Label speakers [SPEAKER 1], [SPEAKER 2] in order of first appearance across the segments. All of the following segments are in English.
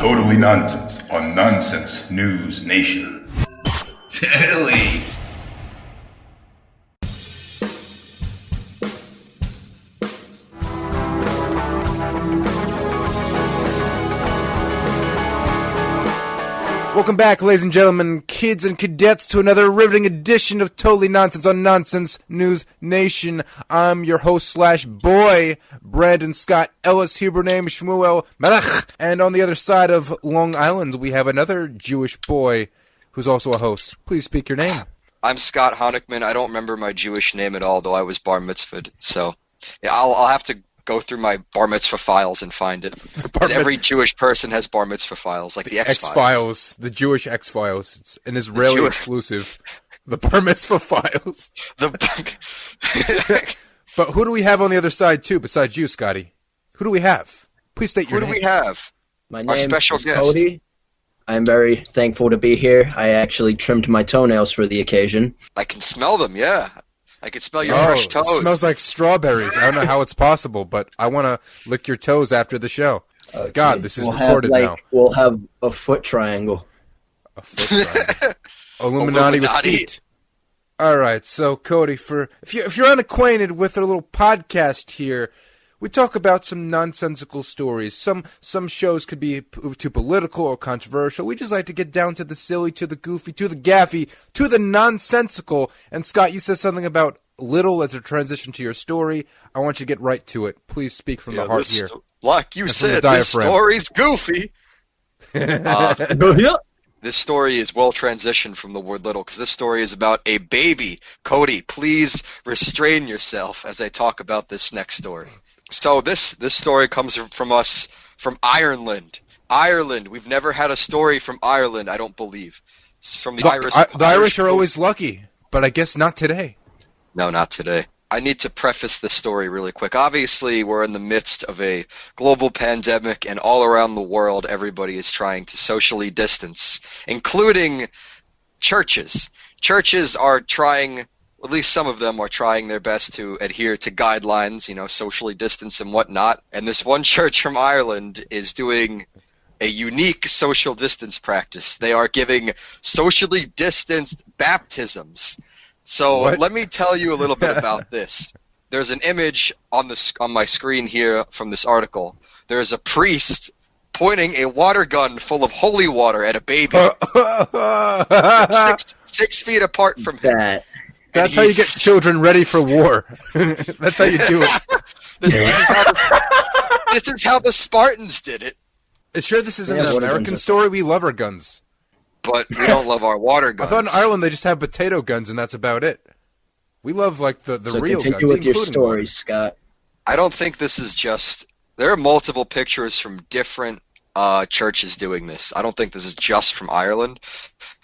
[SPEAKER 1] Totally Nonsense on Nonsense News Nation. Totally.
[SPEAKER 2] Welcome back, ladies and gentlemen, kids and cadets, to another riveting edition of Totally Nonsense on Nonsense News Nation. I'm your host / boy, Brandon Scott Ellis, Hebrew name Shmuel Melech. And on the other side of Long Island, we have another Jewish boy who's also a host. Please speak your name.
[SPEAKER 3] I'm Scott Honickman. I don't remember my Jewish name at all, though I was bar mitzvahed. So yeah, I'll have to go through my bar mitzvah files and find it. Because every Jewish person has bar mitzvah files, like the X-Files.
[SPEAKER 2] X-Files, the Jewish X-Files. It's an Israeli exclusive. The bar mitzvah files. But who do we have on the other side, too, besides you, Scotty? Who do we have? Please state your name.
[SPEAKER 3] Who do we have?
[SPEAKER 4] My name
[SPEAKER 3] Our special
[SPEAKER 4] is
[SPEAKER 3] guest.
[SPEAKER 4] Cody. I'm very thankful to be here. I actually trimmed my toenails for the occasion.
[SPEAKER 3] I can smell them, yeah. I can smell your fresh toes.
[SPEAKER 2] It smells like strawberries. I don't know how it's possible, but I want to lick your toes after the show. Okay. God, this is recorded now.
[SPEAKER 4] We'll have a foot triangle.
[SPEAKER 2] A foot triangle. Illuminati with feet. All right, so Cody, if you're unacquainted with our little podcast here, we talk about some nonsensical stories. Some shows could be too political or controversial. We just like to get down to the silly, to the goofy, to the gaffy, to the nonsensical. And Scott, you said something about little as a transition to your story. I want you to get right to it. Please speak from the heart here.
[SPEAKER 3] Like you said, this story's goofy. This story is well transitioned from the word little, because this story is about a baby. Cody, please restrain yourself as I talk about this next story. So this story comes from us from Ireland. Ireland. We've never had a story from Ireland, I don't believe. It's from the Irish.
[SPEAKER 2] The Irish are always lucky, but I guess not today.
[SPEAKER 3] No, not today. I need to preface this story really quick. Obviously, we're in the midst of a global pandemic, and all around the world, everybody is trying to socially distance, including churches. Churches are trying... At least some of them are trying their best to adhere to guidelines, socially distance and whatnot. And this one church from Ireland is doing a unique social distance practice. They are giving socially distanced baptisms. So Let me tell you a little bit about this. There's an image on my screen here from this article. There's a priest pointing a water gun full of holy water at a baby. 6 feet apart from him.
[SPEAKER 2] That's how you get children ready for war. That's how you do it.
[SPEAKER 3] This is how the Spartans did it.
[SPEAKER 2] Sure, this isn't an American story. We love our guns.
[SPEAKER 3] But we don't love our water guns.
[SPEAKER 2] I thought in Ireland they just have potato guns and that's about it. We love the real guns.
[SPEAKER 4] Continue with your stories, Scott.
[SPEAKER 3] I don't think this is just... There are multiple pictures from different churches doing this. I don't think this is just from Ireland.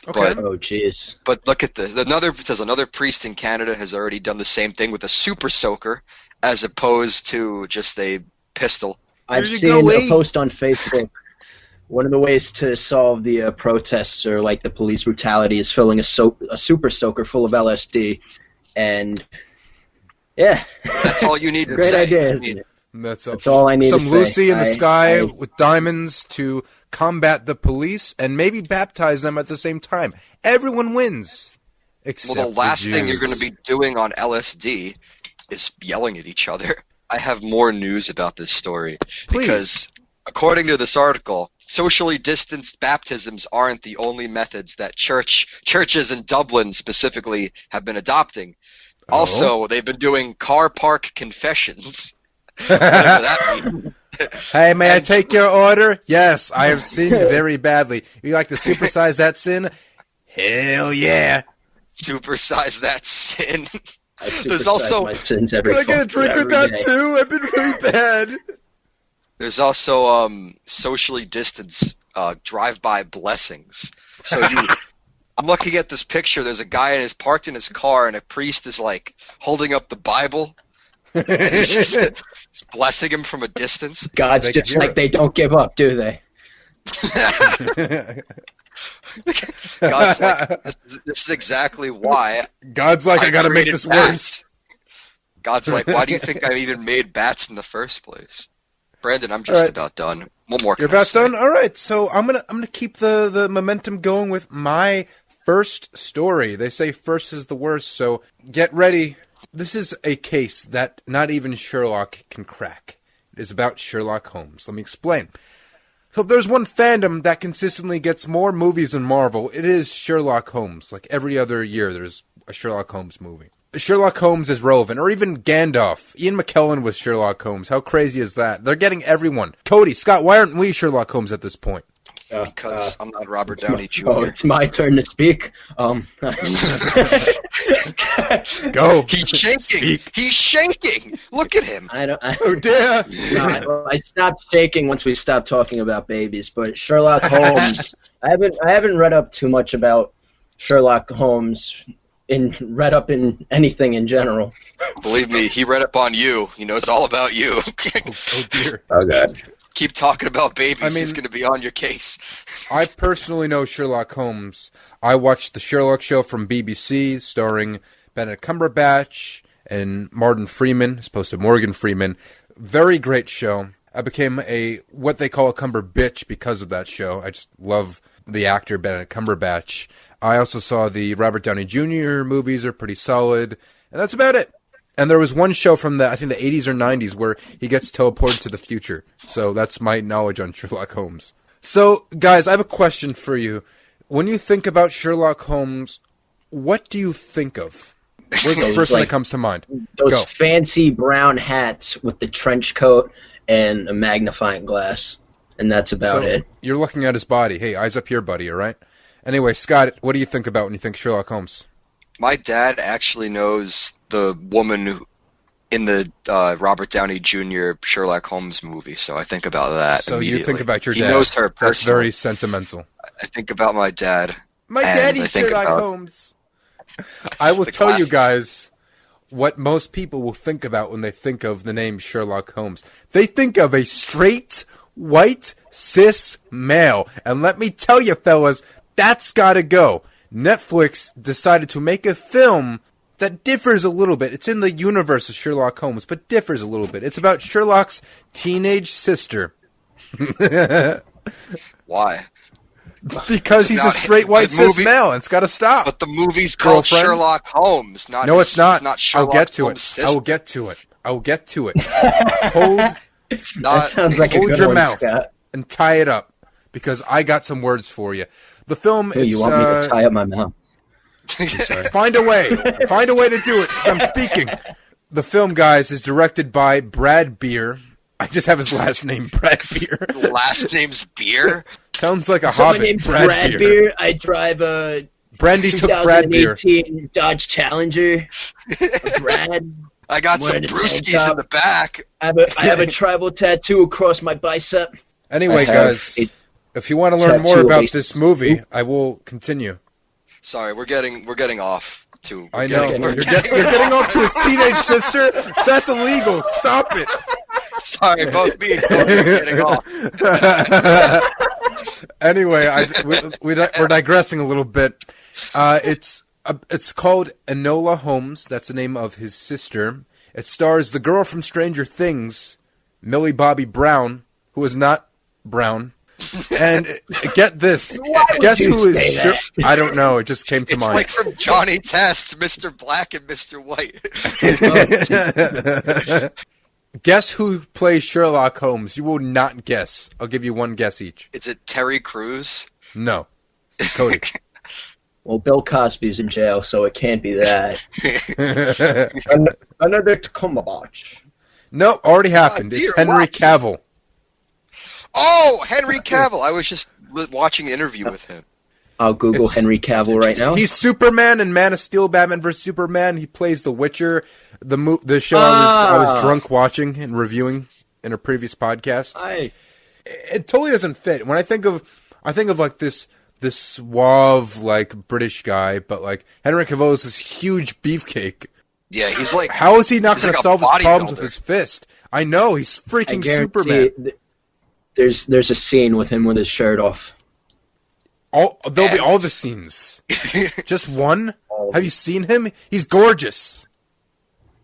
[SPEAKER 2] Okay.
[SPEAKER 4] Oh, jeez.
[SPEAKER 3] But look at this. It says another priest in Canada has already done the same thing with a super soaker as opposed to just a pistol.
[SPEAKER 4] I've seen a post on Facebook. One of the ways to solve the protests or like the police brutality is filling a super soaker full of LSD. And, yeah.
[SPEAKER 3] That's all you need to
[SPEAKER 4] say. Great idea, isn't it? That's all I need to say.
[SPEAKER 2] Some Lucy in the sky with diamonds to combat the police and maybe baptize them at the same time. Everyone wins. Except
[SPEAKER 3] the last thing you're going to be doing on LSD is yelling at each other. I have more news about this story.
[SPEAKER 2] Please.
[SPEAKER 3] Because according to this article, socially distanced baptisms aren't the only methods that churches in Dublin specifically have been adopting. Also, they've been doing car park confessions. Whatever that means.
[SPEAKER 2] Hey, may I take your order? Yes, I have sinned very badly. You like to supersize that sin? Hell yeah.
[SPEAKER 3] Supersize that sin.
[SPEAKER 4] There's also... my sins every
[SPEAKER 2] Can I get a drink with that
[SPEAKER 4] day.
[SPEAKER 2] too? I've been really bad.
[SPEAKER 3] There's also socially distanced drive-by blessings. So I'm looking at this picture. There's a guy parked in his car, and a priest is like holding up the Bible. And he's just blessing him from a distance.
[SPEAKER 4] God's just like, they don't give up, do they?
[SPEAKER 3] God's like, this is exactly why.
[SPEAKER 2] God's like, I gotta make this worse.
[SPEAKER 3] God's like, why do you think I even made bats in the first place? Brandon, I'm just about done. What more?
[SPEAKER 2] You're about done? All right, so I'm gonna keep the momentum going with my first story. They say first is the worst, so get ready. This is a case that not even Sherlock can crack. It is about Sherlock Holmes. Let me explain. So if there's one fandom that consistently gets more movies than Marvel, it is Sherlock Holmes. Like every other year, there's a Sherlock Holmes movie. Sherlock Holmes is relevant, or even Gandalf. Ian McKellen was Sherlock Holmes. How crazy is that? They're getting everyone. Cody, Scott, why aren't we Sherlock Holmes at this point?
[SPEAKER 3] Because I'm not Robert Downey Jr.
[SPEAKER 4] Oh, it's my turn to speak.
[SPEAKER 2] Go.
[SPEAKER 3] He's shaking.
[SPEAKER 2] Speak.
[SPEAKER 3] He's shaking. Look at him.
[SPEAKER 2] Oh dear.
[SPEAKER 4] I stopped shaking once we stopped talking about babies. But Sherlock Holmes, I haven't read up too much about Sherlock Holmes. Read up in anything in general.
[SPEAKER 3] Believe me, he read up on you. He knows all about you.
[SPEAKER 2] Oh dear.
[SPEAKER 4] Oh god.
[SPEAKER 3] Keep talking about babies. He's going to be on your case.
[SPEAKER 2] I personally know Sherlock Holmes. I watched the Sherlock Show from BBC, starring Benedict Cumberbatch and Martin Freeman, as opposed to Morgan Freeman. Very great show. I became what they call a Cumber bitch because of that show. I just love the actor Benedict Cumberbatch. I also saw the Robert Downey Jr. movies are pretty solid, and that's about it. And there was one show from I think the 80s or 90s where he gets teleported to the future. So that's my knowledge on Sherlock Holmes. So, guys, I have a question for you. When you think about Sherlock Holmes, what do you think of? What's the first thing that comes to mind?
[SPEAKER 4] Those fancy brown hats with the trench coat and a magnifying glass. And that's about it.
[SPEAKER 2] You're looking at his body. Hey, eyes up here, buddy, all right? Anyway, Scott, what do you think about when you think Sherlock Holmes?
[SPEAKER 3] My dad actually knows the woman in the Robert Downey Jr. Sherlock Holmes movie, so I think about that.
[SPEAKER 2] So you think about your dad.
[SPEAKER 3] He knows her personally.
[SPEAKER 2] That's very sentimental.
[SPEAKER 3] I think about my dad.
[SPEAKER 2] My daddy's Sherlock Holmes. I will tell you guys what most people will think about when they think of the name Sherlock Holmes. They think of a straight, white, cis male. And let me tell you, fellas, that's gotta go. Netflix decided to make a film that differs a little bit. It's in the universe of Sherlock Holmes, but differs a little bit. It's about Sherlock's teenage sister.
[SPEAKER 3] Why?
[SPEAKER 2] Because he's a straight white cis male, and it's got to stop.
[SPEAKER 3] But the movie's called Sherlock Holmes, not
[SPEAKER 2] No, it's not.
[SPEAKER 3] Sherlock
[SPEAKER 2] I'll get to
[SPEAKER 3] Holmes'
[SPEAKER 2] it.
[SPEAKER 3] sister.
[SPEAKER 2] I will get to it. I will get to it. Hold
[SPEAKER 4] That sounds like a
[SPEAKER 2] hold
[SPEAKER 4] good
[SPEAKER 2] your
[SPEAKER 4] one,
[SPEAKER 2] mouth
[SPEAKER 4] Scott.
[SPEAKER 2] and tie it up, because I got some words for you. The film.
[SPEAKER 4] Ooh, you want me to tie up my mouth?
[SPEAKER 2] Find a way. Find a way to do it, because I'm speaking. The film, guys, is directed by Brad Beer. I just have his last name, Brad Beer.
[SPEAKER 3] Last name's Beer?
[SPEAKER 2] Sounds like a
[SPEAKER 4] So
[SPEAKER 2] hobbit.
[SPEAKER 4] my name's
[SPEAKER 2] Brad Beer.
[SPEAKER 4] Beer. I drive a
[SPEAKER 2] Brandy took Brad Beer.
[SPEAKER 4] 2018 Dodge Challenger. Brad.
[SPEAKER 3] I got some
[SPEAKER 4] Wearing a tank
[SPEAKER 3] brewskis
[SPEAKER 4] top.
[SPEAKER 3] in the back.
[SPEAKER 4] I have a tribal tattaoo across my bicep.
[SPEAKER 2] Anyway, guys, if you want to learn more about this movie, I will continue.
[SPEAKER 3] Sorry, we're getting off.
[SPEAKER 2] I know. You're getting off to his teenage sister? That's illegal. Stop it.
[SPEAKER 3] Sorry, both me and Cody are getting off.
[SPEAKER 2] Anyway, we're digressing a little bit. It's called Enola Holmes. That's the name of his sister. It stars the girl from Stranger Things, Millie Bobby Brown, who is not brown. And get this. Guess who is... I don't know. It just came to mind.
[SPEAKER 3] It's like from Johnny Test, Mr. Black and Mr. White.
[SPEAKER 2] Guess who plays Sherlock Holmes? You will not guess. I'll give you one guess each.
[SPEAKER 3] Is it Terry Crews?
[SPEAKER 2] No. Cody.
[SPEAKER 4] Well, Bill Cosby's in jail, so it can't be that. Benedict Cumberbatch.
[SPEAKER 2] No, already happened. It's Henry Cavill.
[SPEAKER 3] Oh, Henry Cavill. I was just watching an interview with him.
[SPEAKER 4] I'll Google Henry Cavill right now.
[SPEAKER 2] He's Superman in Man of Steel, Batman vs. Superman. He plays The Witcher, the show I was drunk watching and reviewing in a previous podcast. It totally doesn't fit. When I think of like this suave, like, British guy, but like Henry Cavill is this huge beefcake.
[SPEAKER 3] Yeah, he's like...
[SPEAKER 2] How is he not going to solve his problems with
[SPEAKER 3] bodybuilder.
[SPEAKER 2] his fist? I know, he's freaking Superman.
[SPEAKER 4] There's a scene with him with his shirt off.
[SPEAKER 2] There'll be all the scenes. Just one? Have you seen him? He's gorgeous.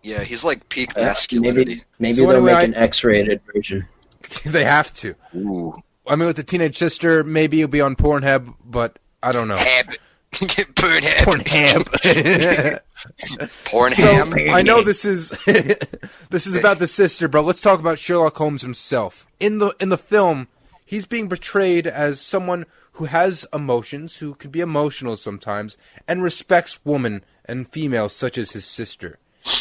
[SPEAKER 3] Yeah, he's like peak masculinity.
[SPEAKER 4] Maybe they'll make an X-rated version.
[SPEAKER 2] They have to.
[SPEAKER 3] Ooh.
[SPEAKER 2] I mean, with the teenage sister, maybe it'll be on Pornhub, but I don't know.
[SPEAKER 3] Pornhub.
[SPEAKER 2] So, I know this is about the sister, but let's talk about Sherlock Holmes himself. In the film, he's being portrayed as someone who has emotions, who can be emotional sometimes, and respects women and females such as his sister.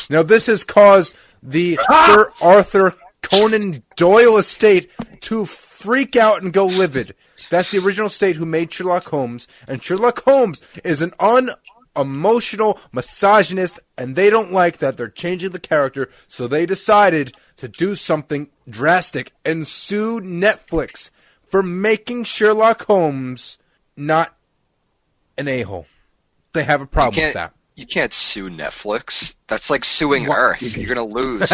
[SPEAKER 2] Now, this has caused the Sir Arthur Conan Doyle estate to freak out and go livid. That's the original estate who made Sherlock Holmes, and Sherlock Holmes is an unemotional misogynist, and they don't like that they're changing the character, so they decided to do something drastic and sue Netflix for making Sherlock Holmes not an a-hole. They have a problem with that.
[SPEAKER 3] You can't sue Netflix. That's like suing Earth. You're going to lose.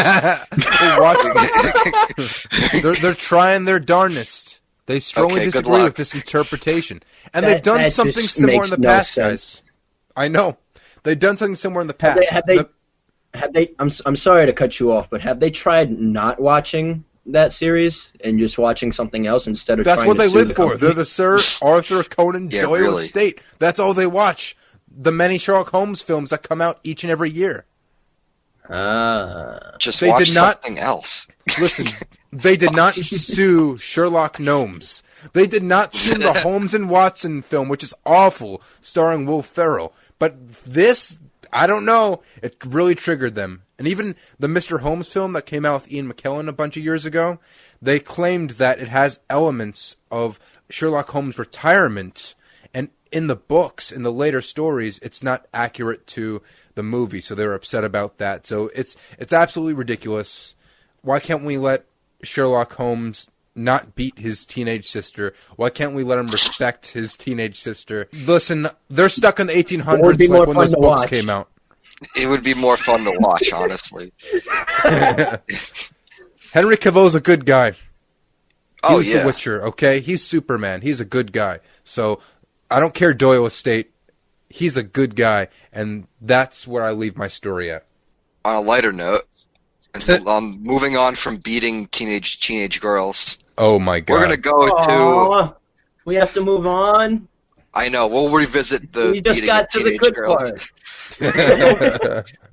[SPEAKER 2] They're trying their darnest. They strongly disagree with this interpretation. And they've done something similar in the past, guys. I know. They've done something similar in the past.
[SPEAKER 4] Have they? I'm sorry to cut you off, but have they tried not watching that series and just watching something else instead of
[SPEAKER 2] That's
[SPEAKER 4] trying
[SPEAKER 2] what
[SPEAKER 4] to
[SPEAKER 2] they
[SPEAKER 4] sue
[SPEAKER 2] live
[SPEAKER 4] the
[SPEAKER 2] for.
[SPEAKER 4] company?
[SPEAKER 2] They're the Sir Arthur Conan Doyle
[SPEAKER 3] really.
[SPEAKER 2] estate. That's all they watch. The many Sherlock Holmes films that come out each and every year.
[SPEAKER 3] Just
[SPEAKER 2] They
[SPEAKER 3] watch
[SPEAKER 2] did not-
[SPEAKER 3] something else.
[SPEAKER 2] Listen, they did not sue Sherlock Gnomes. They did not sue the Holmes and Watson film, which is awful, starring Will Ferrell. But this, I don't know, it really triggered them. And even the Mr. Holmes film that came out with Ian McKellen a bunch of years ago, they claimed that it has elements of Sherlock Holmes' retirement. And in the books, in the later stories, it's not accurate to the movie, so they were upset about that. So it's absolutely ridiculous. Why can't we let Sherlock Holmes not beat his teenage sister? Why can't we let him respect his teenage sister? Listen, they're stuck in the 1800s like when those books came out.
[SPEAKER 3] It would be more fun to watch, honestly.
[SPEAKER 2] Henry Cavill's a good guy.
[SPEAKER 3] Oh,
[SPEAKER 2] He's The Witcher, okay? He's Superman. He's a good guy. So I don't care Doyle Estate. He's a good guy, and that's where I leave my story at.
[SPEAKER 3] On a lighter note, moving on from beating teenage girls.
[SPEAKER 2] Oh my God!
[SPEAKER 3] We're gonna go to.
[SPEAKER 4] We have to move on.
[SPEAKER 3] I know. We'll revisit the
[SPEAKER 4] We just
[SPEAKER 3] beating
[SPEAKER 4] got
[SPEAKER 3] of
[SPEAKER 4] to the
[SPEAKER 3] teenage
[SPEAKER 4] good
[SPEAKER 3] girls.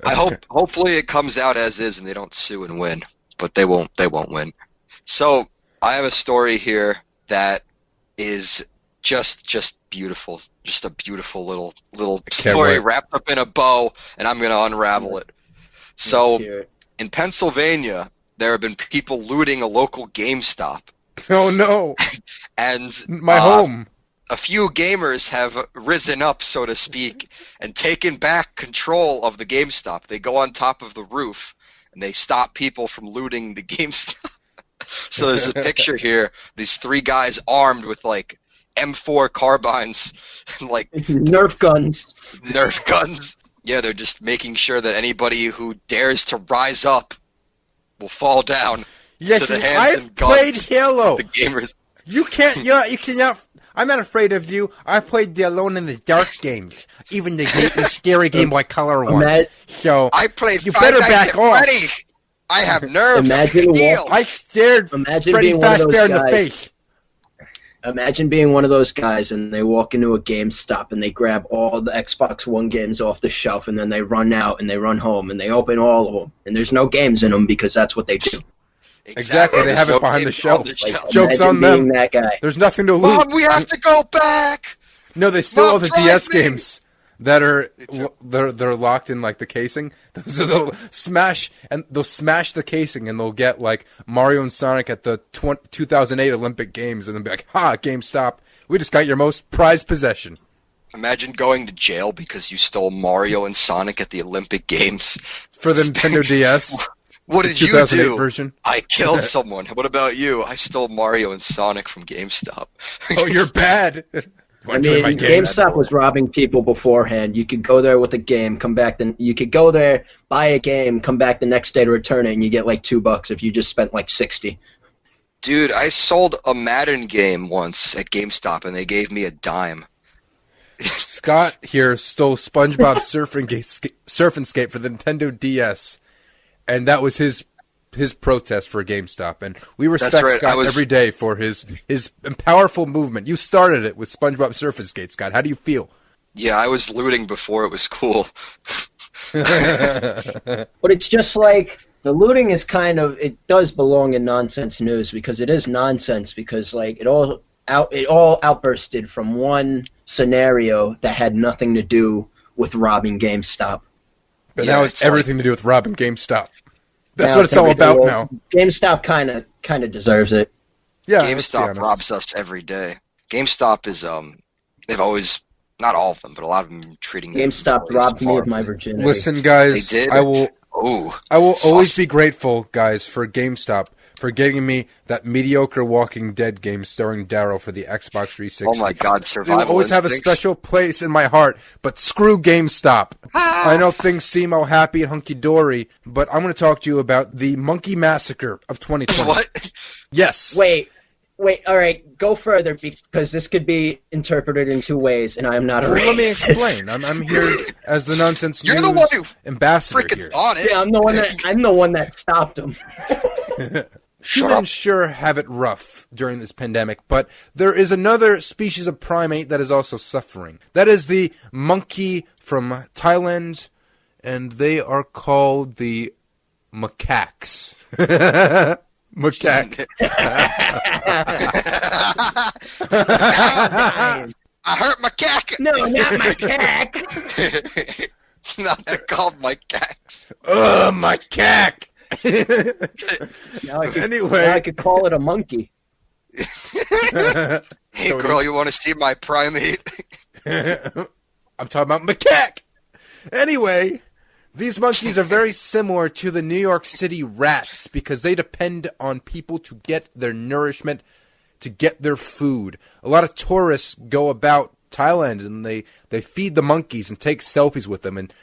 [SPEAKER 4] part.
[SPEAKER 3] Hopefully it comes out as is and they don't sue and win, but they won't win. So I have a story here that is just beautiful, just a beautiful little story wrapped up in a bow, and I'm gonna unravel it. So in Pennsylvania, there have been people looting a local GameStop.
[SPEAKER 2] Oh no!
[SPEAKER 3] And
[SPEAKER 2] my home.
[SPEAKER 3] A few gamers have risen up, so to speak, and taken back control of the GameStop. They go on top of the roof, and they stop people from looting the GameStop. So there's a picture here, these three guys armed with, like, M4 carbines, and, like...
[SPEAKER 4] Nerf guns.
[SPEAKER 3] Nerf guns. Yeah, they're just making sure that anybody who dares to rise up will fall down to the hands and guns.
[SPEAKER 2] I've played Halo.
[SPEAKER 3] The gamers.
[SPEAKER 2] You cannot... I'm not afraid of you. I played the Alone in the Dark games, even the scary Game Boy Color one. So
[SPEAKER 3] I played.
[SPEAKER 2] You better back off.
[SPEAKER 3] I have nerves.
[SPEAKER 4] Imagine
[SPEAKER 2] I stared Freddy Fazbear in the face.
[SPEAKER 4] Imagine being one of those guys, and they walk into a GameStop and they grab all the Xbox One games off the shelf, and then they run out and they run home and they open all of them, and there's no games in them because that's what they do.
[SPEAKER 2] Exactly, they have it behind the shelf. Joke's on them.
[SPEAKER 4] That guy.
[SPEAKER 2] There's nothing to loot.
[SPEAKER 3] Mom, we have to go back.
[SPEAKER 2] No, they still have the DS games that are they're locked in like the casing. So they'll smash the casing and they'll get like Mario and Sonic at the 2008 Olympic Games and they'll be like, "Ha, GameStop, we just got your most prized possession."
[SPEAKER 3] Imagine going to jail because you stole Mario and Sonic at the Olympic Games
[SPEAKER 2] for the Nintendo DS.
[SPEAKER 3] What did you do?
[SPEAKER 2] Version.
[SPEAKER 3] I killed someone. What about you? I stole Mario and Sonic from GameStop.
[SPEAKER 2] Oh, you're bad.
[SPEAKER 4] I mean, GameStop was robbing people beforehand. You could go there with a game, come back, then you could go there, buy a game, come back the next day to return it, and you get like $2 if you just spent like 60.
[SPEAKER 3] Dude, I sold a Madden game once at GameStop, and they gave me a dime.
[SPEAKER 2] Scott here stole SpongeBob Surf and Skate for the Nintendo DS. And that was his his protest for GameStop, and we respect
[SPEAKER 3] That's right.
[SPEAKER 2] Scott every day for his powerful movement. You started it with SpongeBob Surface Gate, Scott. How do you feel?
[SPEAKER 3] Yeah, I was looting before it was cool.
[SPEAKER 4] But it's just like the looting is it does belong in nonsense news because it is nonsense because like it all outbursted from one scenario that had nothing to do with robbing GameStop.
[SPEAKER 2] But now it's everything to do with robbing GameStop. That's what it's all about now.
[SPEAKER 4] GameStop kind of deserves it.
[SPEAKER 2] Yeah,
[SPEAKER 3] GameStop robs us every day. GameStop is they've always, not all of them, but a lot of them treating
[SPEAKER 4] GameStop robbed me of my virginity.
[SPEAKER 2] Listen, guys,
[SPEAKER 3] They did?
[SPEAKER 2] I will
[SPEAKER 3] Saucy.
[SPEAKER 2] always be grateful, guys, for GameStop for getting me that mediocre Walking Dead game starring Daryl for the Xbox 360.
[SPEAKER 3] Oh my God,
[SPEAKER 2] They
[SPEAKER 3] Survival
[SPEAKER 2] will always have a
[SPEAKER 3] Instincts.
[SPEAKER 2] special place in my heart, but screw GameStop. I know things seem all happy and hunky-dory, but I'm going to talk to you about the Monkey Massacre of 2020.
[SPEAKER 3] What?
[SPEAKER 2] Yes.
[SPEAKER 4] Wait, all right, go further because this could be interpreted in two ways, and I am not a
[SPEAKER 2] Well, let me
[SPEAKER 4] racist.
[SPEAKER 2] explain. I'm here as the nonsense
[SPEAKER 3] You're
[SPEAKER 2] news
[SPEAKER 3] the one who
[SPEAKER 2] ambassador
[SPEAKER 3] freaking
[SPEAKER 2] here.
[SPEAKER 3] on it.
[SPEAKER 4] Yeah, I'm the one that stopped him.
[SPEAKER 3] Shut
[SPEAKER 2] Humans
[SPEAKER 3] up.
[SPEAKER 2] sure have it rough during this pandemic, but there is another species of primate that is also suffering. That is the monkey from Thailand, and they are called the macaques. Macaque.
[SPEAKER 3] I hurt my cack.
[SPEAKER 4] No, not my cack.
[SPEAKER 3] Not they're called my cacks.
[SPEAKER 2] Ugh, macaque!
[SPEAKER 4] Now
[SPEAKER 2] Anyway.
[SPEAKER 4] I could call it a monkey.
[SPEAKER 3] Hey
[SPEAKER 2] Cody.
[SPEAKER 3] girl, you want to see my primate?
[SPEAKER 2] I'm talking about macaque! Anyway, these monkeys are very similar to the New York City rats because they depend on people to get their nourishment, to get their food. A lot of tourists go about Thailand and they feed the monkeys and take selfies with them and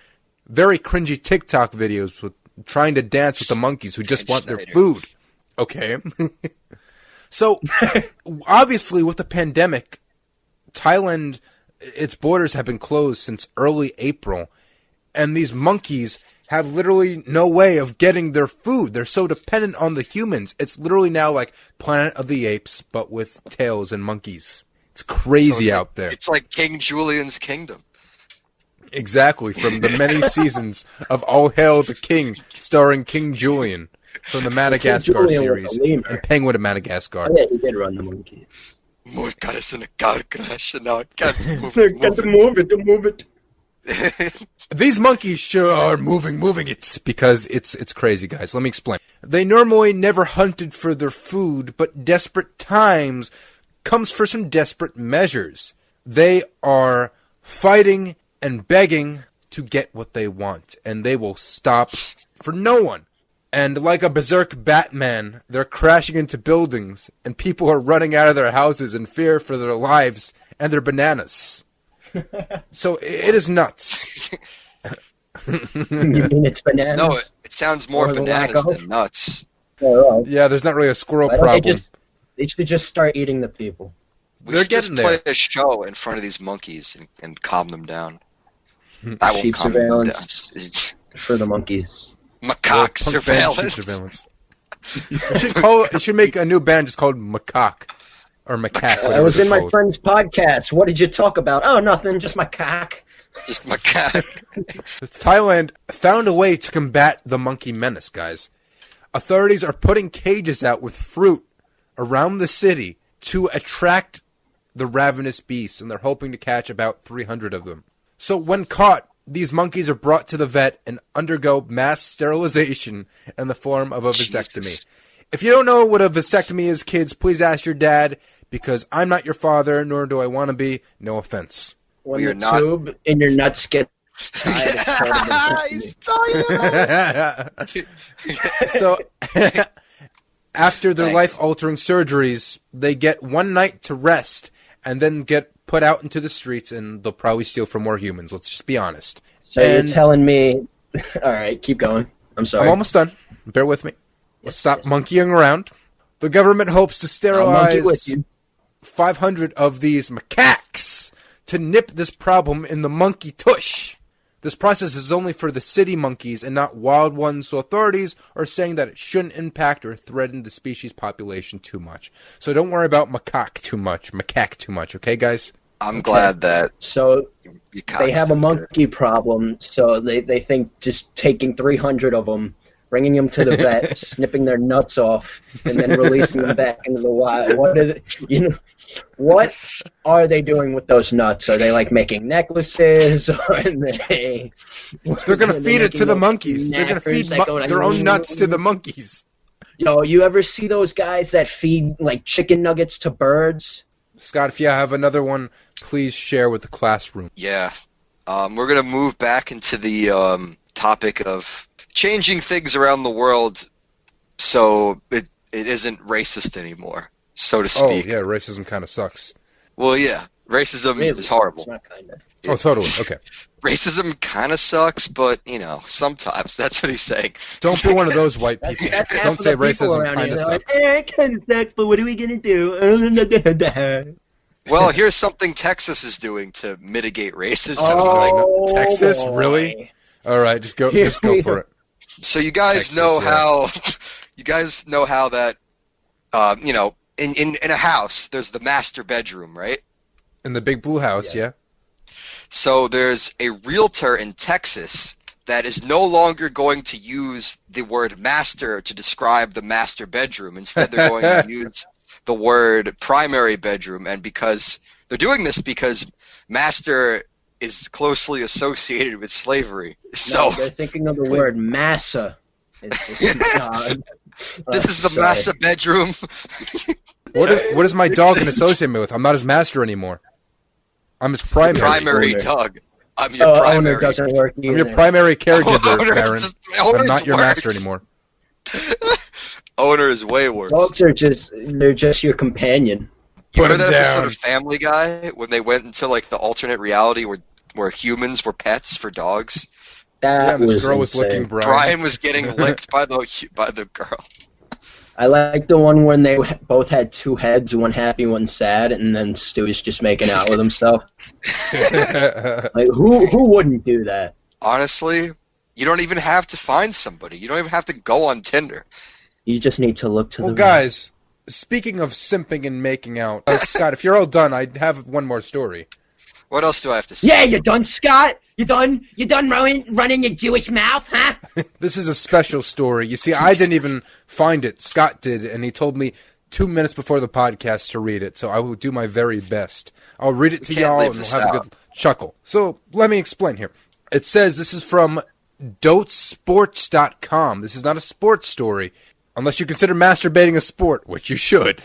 [SPEAKER 2] very cringy TikTok videos with trying to dance with the monkeys who just want their food. Okay. So, obviously, with the pandemic, Thailand, its borders have been closed since early April, and these monkeys have literally no way of getting their food. They're so dependent on the humans. It's literally now like Planet of the Apes, but with tails and monkeys. It's crazy out there.
[SPEAKER 3] It's like King Julian's kingdom.
[SPEAKER 2] Exactly, from the many seasons of All Hail the King, starring King Julian from the Madagascar
[SPEAKER 4] Julian was
[SPEAKER 2] series
[SPEAKER 4] a lemur.
[SPEAKER 2] and Penguin of Madagascar.
[SPEAKER 4] Oh, yeah, he did run the monkey.
[SPEAKER 3] More goddess in a car crash, and now I can't move
[SPEAKER 4] Move it.
[SPEAKER 3] it.
[SPEAKER 2] These monkeys sure are moving it because it's crazy, guys. Let me explain. They normally never hunted for their food, but desperate times comes for some desperate measures. They are fighting and begging to get what they want, and they will stop for no one. And like a berserk Batman, they're crashing into buildings, and people are running out of their houses in fear for their lives and their bananas. So it is nuts.
[SPEAKER 4] You mean it's bananas?
[SPEAKER 3] No, it sounds more
[SPEAKER 4] Or the lack
[SPEAKER 3] bananas
[SPEAKER 4] of?
[SPEAKER 3] than nuts.
[SPEAKER 4] Oh,
[SPEAKER 2] Yeah, there's not really a squirrel
[SPEAKER 4] why don't
[SPEAKER 2] problem.
[SPEAKER 4] they should just start eating the people.
[SPEAKER 3] We
[SPEAKER 2] They're
[SPEAKER 3] should just
[SPEAKER 2] getting
[SPEAKER 3] play
[SPEAKER 2] there.
[SPEAKER 3] a show in front of these monkeys and calm them down. That won't
[SPEAKER 4] Sheep
[SPEAKER 3] calm them down.
[SPEAKER 4] surveillance for the monkeys.
[SPEAKER 3] Macaque
[SPEAKER 2] Punk band sheep
[SPEAKER 3] surveillance.
[SPEAKER 2] You should make a new band just called Macaque. Or Macaque.
[SPEAKER 4] I
[SPEAKER 2] whatever
[SPEAKER 4] was
[SPEAKER 2] they're
[SPEAKER 4] in my
[SPEAKER 2] called.
[SPEAKER 4] friend's podcast. What did you talk about? Oh, nothing, just my cock.
[SPEAKER 3] Just macaque.
[SPEAKER 2] Thailand found a way to combat the monkey menace, guys. Authorities are putting cages out with fruit around the city to attract the ravenous beasts, and they're hoping to catch about 300 of them. So when caught, these monkeys are brought to the vet and undergo mass sterilization in the form of a vasectomy.
[SPEAKER 3] Jesus.
[SPEAKER 2] If you don't know what a vasectomy is, kids, please ask your dad, because I'm not your father, nor do I want to be. No offense.
[SPEAKER 4] When
[SPEAKER 3] We
[SPEAKER 4] the
[SPEAKER 3] are not-
[SPEAKER 4] tube in your nuts gets tied, it's called a vasectomy.
[SPEAKER 3] He's talking about
[SPEAKER 2] So, after their
[SPEAKER 3] Thanks.
[SPEAKER 2] life-altering surgeries, they get one night to rest and then get put out into the streets, and they'll probably steal from more humans. Let's just be honest.
[SPEAKER 4] So you're
[SPEAKER 2] And-
[SPEAKER 4] telling me... All right, keep going. I'm sorry.
[SPEAKER 2] I'm almost done. Bear with me. Let's stop
[SPEAKER 4] yes.
[SPEAKER 2] monkeying around. The government hopes to
[SPEAKER 4] I'll monkey
[SPEAKER 2] sterilize
[SPEAKER 4] with you.
[SPEAKER 2] 500 of these macaques to nip this problem in the monkey tush. This process is only for the city monkeys and not wild ones, so authorities are saying that it shouldn't impact or threaten the species population too much. So don't worry about macaque too much, okay, guys?
[SPEAKER 3] I'm glad that
[SPEAKER 4] So
[SPEAKER 3] you
[SPEAKER 4] they have a monkey problem, so they think just taking 300 of them, bringing them to the vet, snipping their nuts off, and then releasing them back into the wild. What are they doing with those nuts? Are they like making necklaces? Or are they?
[SPEAKER 2] They're gonna feed it to the monkeys. They're gonna feed their own nuts to the monkeys.
[SPEAKER 4] Yo, you ever see those guys that feed like chicken nuggets to birds?
[SPEAKER 2] Scott, if you have another one, please share with the classroom.
[SPEAKER 3] Yeah. We're going to move back into the topic of changing things around the world so it isn't racist anymore, so to speak.
[SPEAKER 2] Oh, yeah, racism kind of sucks.
[SPEAKER 3] Well, yeah. Racism is horrible.
[SPEAKER 4] Not kinda.
[SPEAKER 2] Oh, totally. Okay.
[SPEAKER 3] Racism kind of sucks, but, sometimes. That's what he's saying.
[SPEAKER 2] Don't be one of those white people.
[SPEAKER 4] That's half
[SPEAKER 2] Don't
[SPEAKER 4] of
[SPEAKER 2] say
[SPEAKER 4] the people
[SPEAKER 2] racism
[SPEAKER 4] around
[SPEAKER 2] kind
[SPEAKER 4] here.
[SPEAKER 2] of
[SPEAKER 4] They're
[SPEAKER 2] sucks.
[SPEAKER 4] like, it kind of sucks, but what are we going to do?
[SPEAKER 3] Well, here's something Texas is doing to mitigate racism.
[SPEAKER 4] Oh,
[SPEAKER 2] Texas?
[SPEAKER 4] boy.
[SPEAKER 2] Really? All right, just go for it.
[SPEAKER 3] So you guys
[SPEAKER 2] Texas,
[SPEAKER 3] know
[SPEAKER 2] yeah.
[SPEAKER 3] how that, in a house, there's the master bedroom, right?
[SPEAKER 2] In the big blue house,
[SPEAKER 4] Yes.
[SPEAKER 2] yeah?
[SPEAKER 3] So there's a realtor in Texas that is no longer going to use the word master to describe the master bedroom. Instead, they're going to use the word primary bedroom. And because they're doing this because master is closely associated with slavery. So
[SPEAKER 4] No, they're thinking of the word massa.
[SPEAKER 3] this is the
[SPEAKER 4] sorry.
[SPEAKER 3] master bedroom.
[SPEAKER 2] What is my dog going to associate me with? I'm not his master anymore. I'm his primary.
[SPEAKER 3] Primary
[SPEAKER 4] owner.
[SPEAKER 3] dog. I'm your
[SPEAKER 4] Owner
[SPEAKER 3] primary.
[SPEAKER 4] doesn't work either.
[SPEAKER 2] I'm your primary caregiver,
[SPEAKER 3] Owner
[SPEAKER 2] Baron.
[SPEAKER 3] owner's
[SPEAKER 2] I'm not your master
[SPEAKER 3] worse.
[SPEAKER 2] anymore.
[SPEAKER 3] Owner is way worse.
[SPEAKER 4] Dogs are they're just your companion.
[SPEAKER 3] You
[SPEAKER 2] Put
[SPEAKER 3] remember
[SPEAKER 2] him
[SPEAKER 3] that episode
[SPEAKER 2] down.
[SPEAKER 3] of Family Guy when they went into like the alternate reality where humans were pets for dogs?
[SPEAKER 4] That
[SPEAKER 2] Yeah, and this
[SPEAKER 4] was
[SPEAKER 2] girl was
[SPEAKER 4] insane.
[SPEAKER 2] licking Brian.
[SPEAKER 3] Brian was getting licked by the girl.
[SPEAKER 4] I like the one when they both had two heads, one happy, one sad, and then Stew's just making out with himself. Like who wouldn't do that?
[SPEAKER 3] Honestly, you don't even have to find somebody. You don't even have to go on Tinder.
[SPEAKER 4] You just need to look to
[SPEAKER 2] Well,
[SPEAKER 4] the
[SPEAKER 2] guys, speaking of simping and making out, Scott, if you're all done, I have one more story.
[SPEAKER 3] What else do I have to say?
[SPEAKER 4] Yeah, you done, Scott? You done running your Jewish mouth, huh?
[SPEAKER 2] This is a special story. You see, I didn't even find it. Scott did, and he told me 2 minutes before the podcast to read it, so I will do my very best. I'll read it to
[SPEAKER 3] can't
[SPEAKER 2] y'all,
[SPEAKER 3] leave
[SPEAKER 2] and we'll
[SPEAKER 3] this
[SPEAKER 2] have a
[SPEAKER 3] out.
[SPEAKER 2] good chuckle. So, let me explain here. It says this is from dotesports.com. This is not a sports story, unless you consider masturbating a sport, which you should.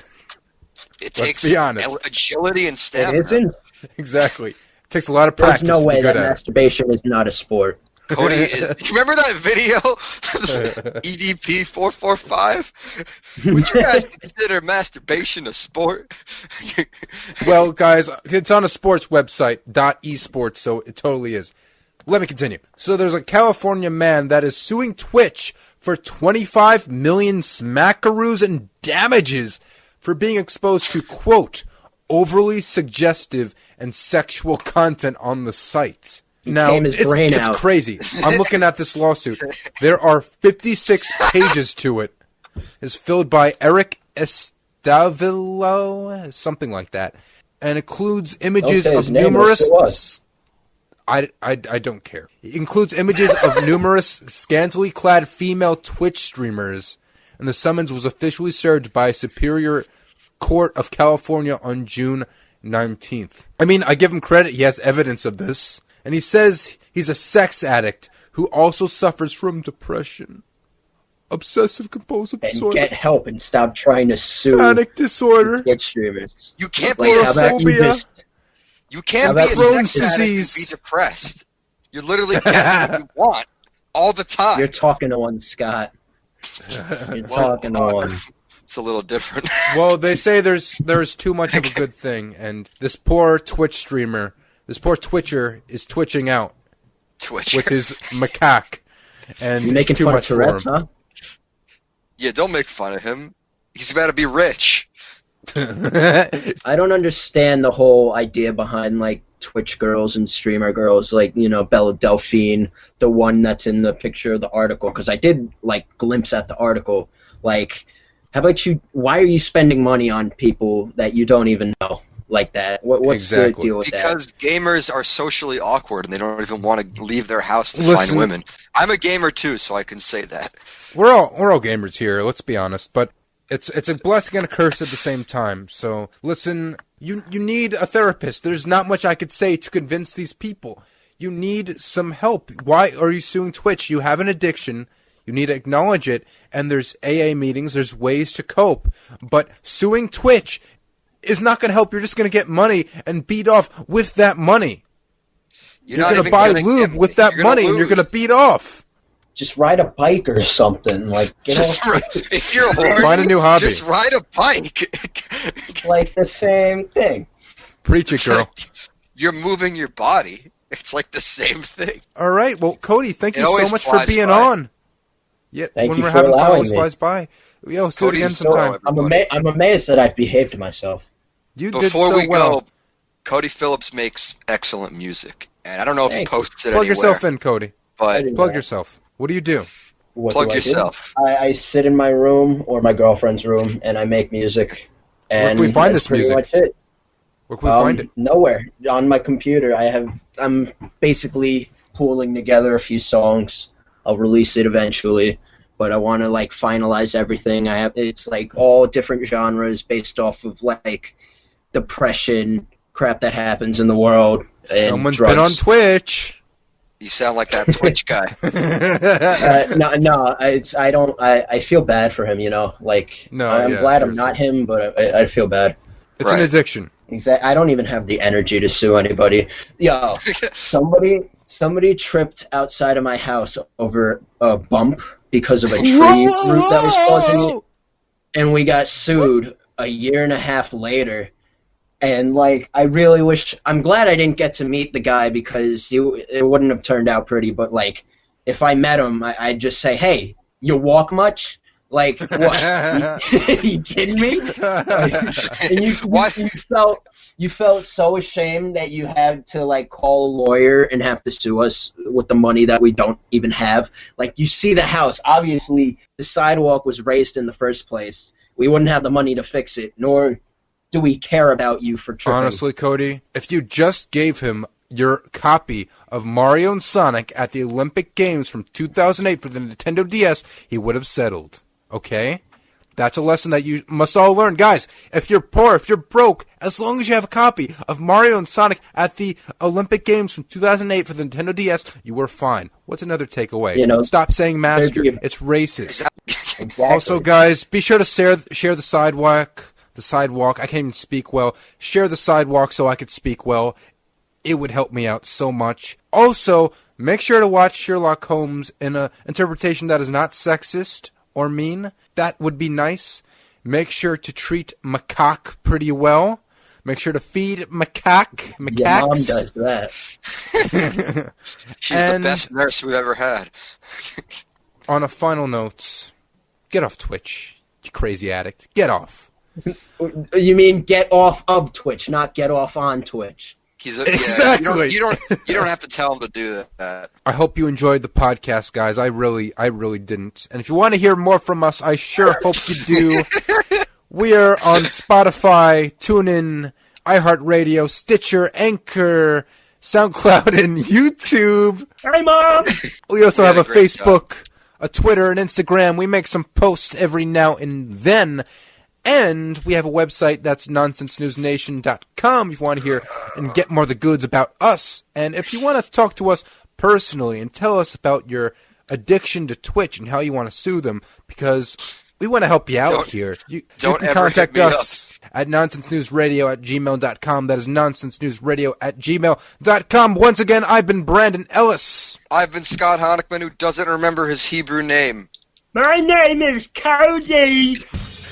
[SPEAKER 3] It
[SPEAKER 2] Let's
[SPEAKER 3] takes
[SPEAKER 2] be honest.
[SPEAKER 3] agility and
[SPEAKER 4] It
[SPEAKER 3] stamina.
[SPEAKER 4] isn't.
[SPEAKER 2] Exactly. It takes a lot of
[SPEAKER 4] There's
[SPEAKER 2] practice
[SPEAKER 4] no
[SPEAKER 2] to
[SPEAKER 4] way
[SPEAKER 2] be good
[SPEAKER 4] that
[SPEAKER 2] at it.
[SPEAKER 4] masturbation is not a sport.
[SPEAKER 3] Cody is. You remember that video? EDP 445. Would you guys consider masturbation a sport?
[SPEAKER 2] Well, guys, it's on a sports website, .esports, so it totally is. Let me continue. So there's a California man that is suing Twitch for 25 million smackaroos and damages for being exposed to, quote, overly suggestive and sexual content on the site. Now,
[SPEAKER 4] came his brain
[SPEAKER 2] it's
[SPEAKER 4] out.
[SPEAKER 2] crazy. I'm looking at this lawsuit. There are 56 pages to it. It's filled by Eric Estavillo, something like that, and includes images
[SPEAKER 4] Don't say his
[SPEAKER 2] of
[SPEAKER 4] name,
[SPEAKER 2] numerous.
[SPEAKER 4] it's us.
[SPEAKER 2] I don't care. It includes images of numerous scantily clad female Twitch streamers, and the summons was officially served by Superior Court of California on June 19th. I mean, I give him credit. He has evidence of this. And he says he's a sex addict who also suffers from depression, obsessive compulsive
[SPEAKER 4] And
[SPEAKER 2] disorder,
[SPEAKER 4] get help and stop trying to sue
[SPEAKER 2] panic disorder,
[SPEAKER 4] Twitch streamers.
[SPEAKER 3] You can't
[SPEAKER 4] Like,
[SPEAKER 3] be a
[SPEAKER 4] how about you
[SPEAKER 2] Phobia.
[SPEAKER 4] just
[SPEAKER 3] You can't
[SPEAKER 4] How
[SPEAKER 3] be
[SPEAKER 4] about
[SPEAKER 3] a
[SPEAKER 2] Crohn's
[SPEAKER 3] sex addict
[SPEAKER 2] disease?
[SPEAKER 3] and be depressed. You're literally getting what you want all the time.
[SPEAKER 4] you're talking to one, Scott. You're talking to one.
[SPEAKER 3] It's a little different.
[SPEAKER 2] Well, they say there's too much of a good thing, and this poor Twitch streamer, this poor Twitcher is twitching out
[SPEAKER 3] Twitch.
[SPEAKER 2] with his macaque, and
[SPEAKER 4] You
[SPEAKER 2] it's
[SPEAKER 4] making
[SPEAKER 2] too
[SPEAKER 4] fun of
[SPEAKER 2] much for
[SPEAKER 4] Tourette's,
[SPEAKER 2] him.
[SPEAKER 4] huh?
[SPEAKER 3] Yeah, don't make fun of him. He's about to be rich.
[SPEAKER 4] I don't understand the whole idea behind like Twitch girls and streamer girls, like, you know, Bella Delphine, the one that's in the picture of the article, because I did, like, glimpse at the article. Like, how about you, why are you spending money on people that you don't even know like that? What's the deal with that?
[SPEAKER 3] Because gamers are socially awkward and they don't even want to leave their house to find women. I'm a gamer too, so I can say that.
[SPEAKER 2] We're all gamers here, let's be honest, but it's a blessing and a curse at the same time. So, listen, you need a therapist. There's not much I could say to convince these people. You need some help. Why are you suing Twitch? You have an addiction. You need to acknowledge it, and there's AA meetings, there's ways to cope. But suing Twitch is not going to help. You're just going to get money and beat off with that money. You're going to buy lube with that money, and you're going to beat off.
[SPEAKER 4] Just ride a bike or something. Like,
[SPEAKER 3] if you're horny,
[SPEAKER 2] find a new hobby.
[SPEAKER 3] Just ride a bike.
[SPEAKER 4] Like the same thing.
[SPEAKER 2] Preach it, girl.
[SPEAKER 3] You're moving your body. It's like the same thing.
[SPEAKER 2] All right. Well, Cody, thank you so much for being
[SPEAKER 4] by.
[SPEAKER 2] on. Yeah,
[SPEAKER 4] thank
[SPEAKER 2] when
[SPEAKER 4] you
[SPEAKER 2] we're
[SPEAKER 4] for
[SPEAKER 2] having fun,
[SPEAKER 4] allowing
[SPEAKER 2] always
[SPEAKER 4] me.
[SPEAKER 2] flies by. Yo, let's do it again
[SPEAKER 3] Cody's
[SPEAKER 2] sometime.
[SPEAKER 4] I'm amazed that I've behaved myself.
[SPEAKER 2] You did
[SPEAKER 3] Before
[SPEAKER 2] so
[SPEAKER 3] we
[SPEAKER 2] well.
[SPEAKER 3] go, Cody Phillips makes excellent music, and I don't know if he posts it
[SPEAKER 2] Plug
[SPEAKER 3] anywhere.
[SPEAKER 2] yourself in, Cody.
[SPEAKER 3] But
[SPEAKER 2] plug yourself. What do you do?
[SPEAKER 3] Plug yourself.
[SPEAKER 4] I sit in my room or my girlfriend's room and I make music. And
[SPEAKER 2] where can we find this music?
[SPEAKER 4] Pretty much it.
[SPEAKER 2] Where can we find it?
[SPEAKER 4] Nowhere. On my computer. I'm basically pulling together a few songs. I'll release it eventually, but I want to like finalize everything. It's like all different genres based off of like depression, crap that happens in the world, and
[SPEAKER 2] Someone's
[SPEAKER 4] drugs.
[SPEAKER 2] been on Twitch.
[SPEAKER 3] You sound like that Twitch guy.
[SPEAKER 4] No, I don't. I feel bad for him. You know, like I'm glad I'm not him, but I feel bad.
[SPEAKER 2] It's an addiction.
[SPEAKER 4] Exactly. I don't even have the energy to sue anybody. Yo, somebody tripped outside of my house over a bump because of a tree root that was causing, and we got sued a year and a half later. And, like, I really wish... I'm glad I didn't get to meet the guy because it wouldn't have turned out pretty. But, like, if I met him, I'd just say, hey, you walk much? Like, what? You kidding me? And you felt so ashamed that you had to, like, call a lawyer and have to sue us with the money that we don't even have. Like, you see the house. Obviously, the sidewalk was raised in the first place. We wouldn't have the money to fix it, nor... do we care about you for tripping?
[SPEAKER 2] Honestly, Cody, if you just gave him your copy of Mario and Sonic at the Olympic Games from 2008 for the Nintendo DS, he would have settled. Okay? That's a lesson that you must all learn. Guys, if you're poor, if you're broke, as long as you have a copy of Mario and Sonic at the Olympic Games from 2008 for the Nintendo DS, you were fine. What's another takeaway?
[SPEAKER 4] You know,
[SPEAKER 2] stop saying Massacre. It's racist.
[SPEAKER 4] Exactly.
[SPEAKER 2] Also, guys, be sure to share the sidewalk. The sidewalk. I can't even speak well. Share the sidewalk so I could speak well. It would help me out so much. Also, make sure to watch Sherlock Holmes in an interpretation that is not sexist or mean. That would be nice. Make sure to treat macaque pretty well. Make sure to feed macaques.
[SPEAKER 4] Your mom does that.
[SPEAKER 3] She's the best nurse we've ever had.
[SPEAKER 2] On a final note, get off Twitch, you crazy addict. Get off.
[SPEAKER 4] You mean get off of Twitch, not get off on Twitch.
[SPEAKER 2] Exactly.
[SPEAKER 3] You don't have to tell him to do that.
[SPEAKER 2] I hope you enjoyed the podcast, guys. I really didn't. And if you want to hear more from us, I sure hope you do. We are on Spotify, TuneIn, iHeartRadio, Stitcher, Anchor, SoundCloud, and YouTube.
[SPEAKER 4] Hi, Mom!
[SPEAKER 2] We also have a Facebook, a Twitter, an Instagram. We make some posts every now and then. And we have a website that's nonsensenewsnation.com if you want to hear and get more of the goods about us. And if you want to talk to us personally and tell us about your addiction to Twitch and how you want to sue them, because we want to help you out here. You can contact us at nonsensenewsradio@gmail.com. That is nonsensenewsradio@gmail.com. Once again, I've been Brandon Ellis.
[SPEAKER 3] I've been Scott Honickman, who doesn't remember his Hebrew name.
[SPEAKER 4] My name is Cody.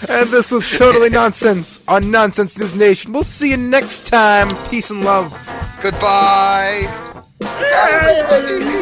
[SPEAKER 2] And this was Totally Nonsense on Nonsense News Nation. We'll see you next time. Peace and love.
[SPEAKER 3] Goodbye. Bye, everybody.